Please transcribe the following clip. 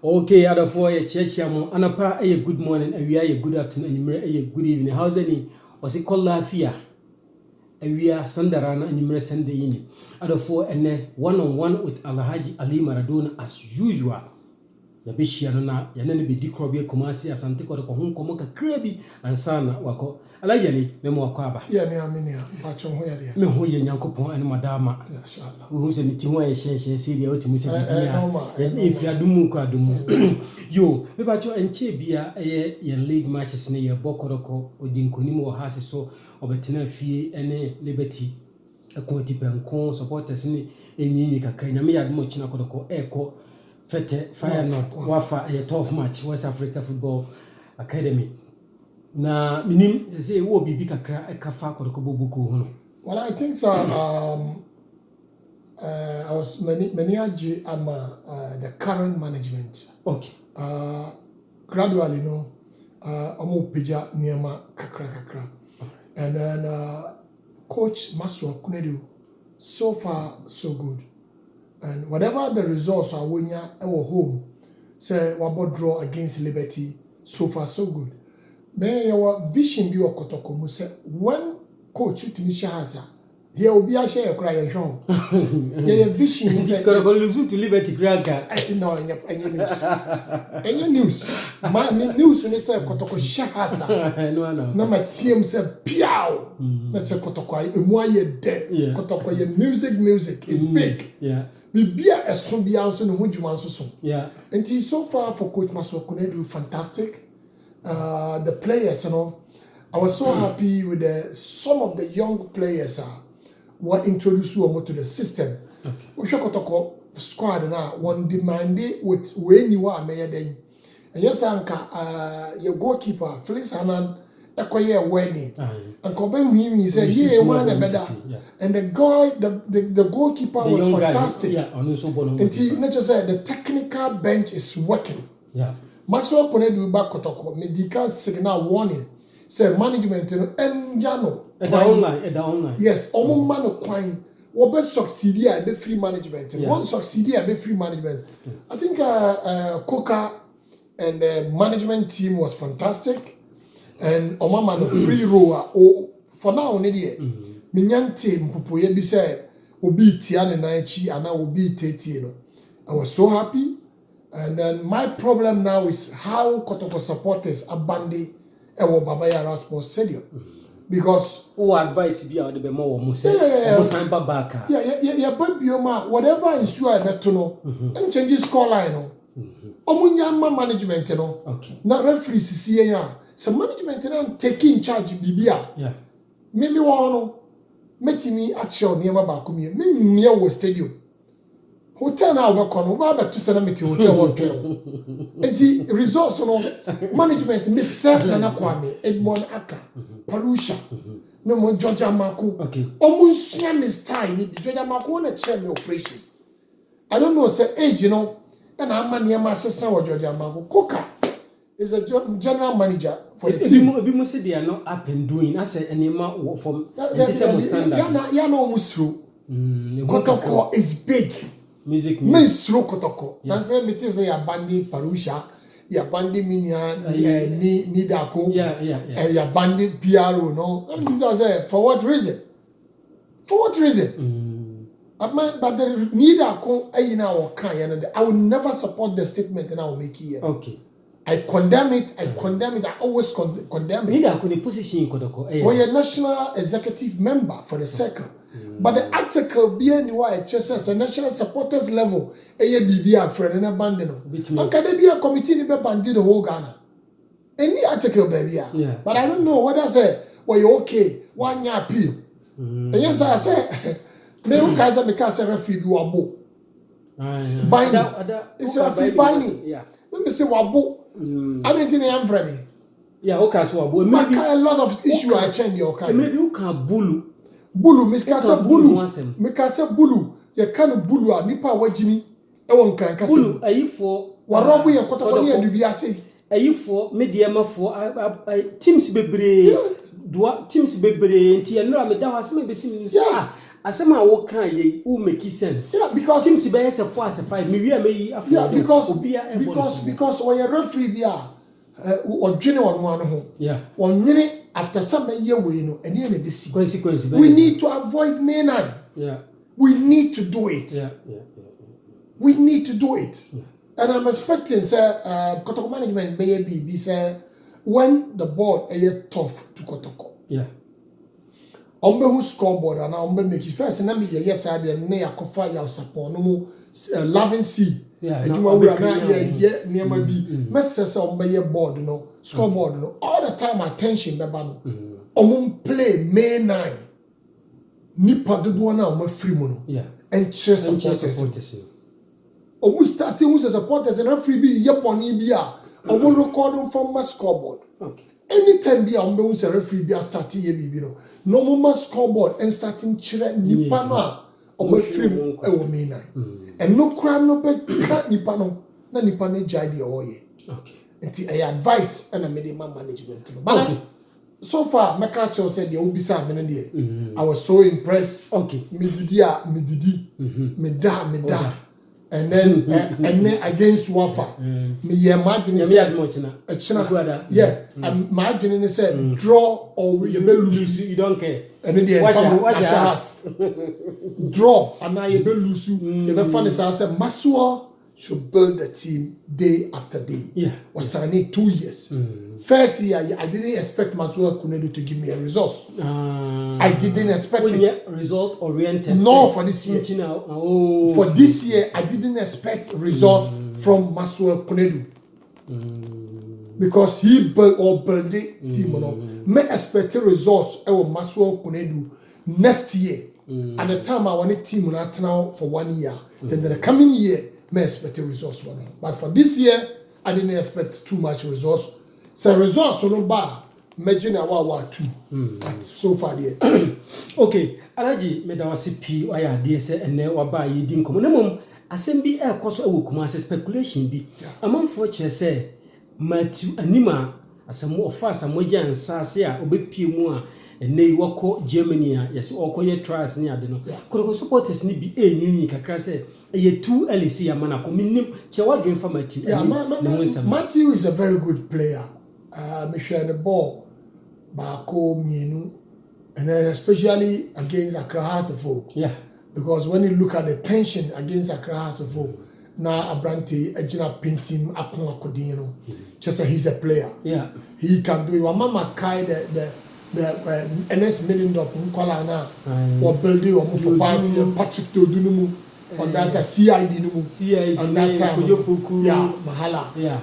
Okay, other for a church, anapa a good morning, and we are a good afternoon, and a good evening. How's any? Was it called Lafia? And we are Sandarana and you send the in. Other for and one-on-one with Alhaji Ali Maradona as usual. The Bishiana, Yanan be Dicrobia Comasi, as Antico, Home Comoca Krabi, and Sana Wako. Alayali, Memo Quaba. Yeah, me, Patchon, where they are. Me who Yankopon and Madama. Who's in the Timwa, she see the ultimate. If you are Dumuka Dumu. Yo, me Pacho and Chebia, a league matches near Bokoroko, or Dinkunimo has so, or Betina Fee, and Liberty. A quantity pencon supporters in Nika Kanyami Admochina Kodoko Echo. Fete Fire Not Wafa a tough match West Africa Football Academy. Na minim say wo bibi kakra e kafa kodokobo buku hono. Well, I think so. I was many the current management. Okay. Gradually, omo pija niema kakra. And then Coach Maswa Kunedu, so far so good. And whatever the results are when you are home, say what draw against Liberty, so far so good. May your vision be Kotoko say when coach Timisha has here will be a share cry and show. Your vision is to Liberty Granka. No, any news. My news when they say Kotoko Shahasa. No, my team said Piao. Let's say Kotoko, Moye de Kotoko, music is big. Yeah. Bibia Esubia also no Hunjuman so. Yeah. And so far for Coach Maswa Kunedu, fantastic. The players, I was so happy with some of the young players were introduced to the system. We should talk squad now. One demanded with when you are mayor then. And yes, Anka, your goalkeeper, Felix Hanan, acquire wedding. And compared with him, he said, "Yeah, one better." And the guy, the goalkeeper was fantastic. Yeah, and he not just said the technical bench is working. Yeah. Maswa Kunedu back Kotoko, medical signal warning. Say management and Jano. At the online. Yes, omo man of quine. What succeed here be free management. One succeed here be free management. I think Coca and the management team was fantastic. And Omama no free rower. For now, only Minyante Mpupoye be say obi tiane na echi ana obi tete no. I was so happy. And then my problem now is how Kotoko supporters abandon Ewo Baba Yara Sports Stadium. Because who advice be out the more Musa Babaka. Yeah, but whatever ensure that to know and change score line. Omunyama management, Okay. Not referee CCA. So management and taking charge Bibia. Yeah. Maybe one met me at show near Bakumi. Me was stadium. Hotel now work on over to Sanamiti Hotel. And the results on management, Miss Nana Kwame, Edmond Aka, Parusha, no more Georgia Marco. Okay. Almost Miss Tiny, Georgia Marco on a chair operation. I don't know, say age, and I'm near my sister or Georgia Marco. Coca is a general manager for the team. People say they are not up and doing. I said, and you from the same standard. You're not almost through. Kotoko is big. Music. Sro Kotoko. That's why me say ya bandi Parusha, ya bandi Minya, ni Dako, ya bandi PRO. No, I say for what reason? For what reason? But the Nidako, I will never support the statement and I will make it. Okay. I condemn it. I always condemn it. Nidako the position in Kotoko. We're a national executive member for the circle. But the article being why just as a national supporters level, a friend and abandon. And can there be a committee in the bandit the whole Ghana? Any article, baby. Yeah. But I don't know what I say. Well, you okay? 1 year appeal. And yes, I say, maybe because a referee do a bow. Binding. It's a referee binding. Yeah. Let me say, Wabo. I don't think I am ready. Yeah, okay, so maybe a lot of issues are changing. Okay. Maybe you can bulu. Bulu, Miss Casa Bulu. Mikasa Bulu, you can't Bulu, Nipa Wajimi, Ewan Crankasa. Bulu, are you for Warabu and Kotoni and Dubiase? Are you for Mediama for Teams Bebre? Teams Bebre, and Tia no, I mean, that was maybe seen. asema wo kan ye wo make sense. Yeah, because teams be say 4 as 5 me we me after. Yeah, because when you referee bia odwene wonu no ho. Yeah. Wonwene after some year we no ene na be si. Consequence. We need to avoid May 9. Yeah. We need to do it. Yeah. We need to do it. Yeah. And I'm expecting Kotoko management be say when the board is tough to Kotoko. Yeah. Who scoreboard and I make it first and me yes I did near Kofa ya support no more loving sea. Yeah. And you are near my be. Messers on by board no scoreboard no all the time attention bebano. Play May 9. Nipa do one now free mono. Yeah. And cheer supporters. Starting with supporters and referee be yapon ibia. Recording from my scoreboard. Okay. Anytime be on the referee be starting ye be no more scoreboard and starting chire nipa no a free mo May 9. And no crime no bet can't nipa no na nipa no jai the oye. Okay. Until I advice and a minimum management. But so far, my catcher said the Obisa I was so impressed. Okay. Me didi, me da. And then against Wafa, me imagine imagine said draw or you may lose. You don't care. And then the draw and now you may lose. You may find this. I said Masua should build a team day after day. Yeah. Was signing 2 years. First year, I didn't expect Masua Kunedu to give me a resource. I didn't expect it. Result oriented. No, for this year. For this year, I didn't expect results from Masua Kunedu. Because he built the team. Me expect results from Masua Kunedu next year. At the time, I wanted team not now for 1 year. Then the coming year, I expect results. But for this year, I didn't expect too much results. So results on the bar, imagine our 2. But so far there. Okay, Alaji, me da wasi pi oya de se ene waba yi di nkomo. Nemom asem bi e koso e wokuma se speculation bi. Amanfo che se Matthew Anima asem ofa asem agya nsase a obepie mu a ene yi woko Germany a yes okoye trials ni ade no. Koroko supporters ni bi enyinyi kakra se ye too LC amana ko minim che wadwen fa Matthew. Yeah, Matthew is a very good player. Me share the ball Bako Mienu and especially against Accra House of Folk. Yeah. Because when you look at the tension against Accra House of Folk, now Abrante Ejina Pintim Akuma Kodino, just he's a player. Yeah. He can do it. Mama Kai the NS million up Nkolana or building or move Patrick Dodunumu on that CID CID on that time. Yeah, Mahala. Yeah.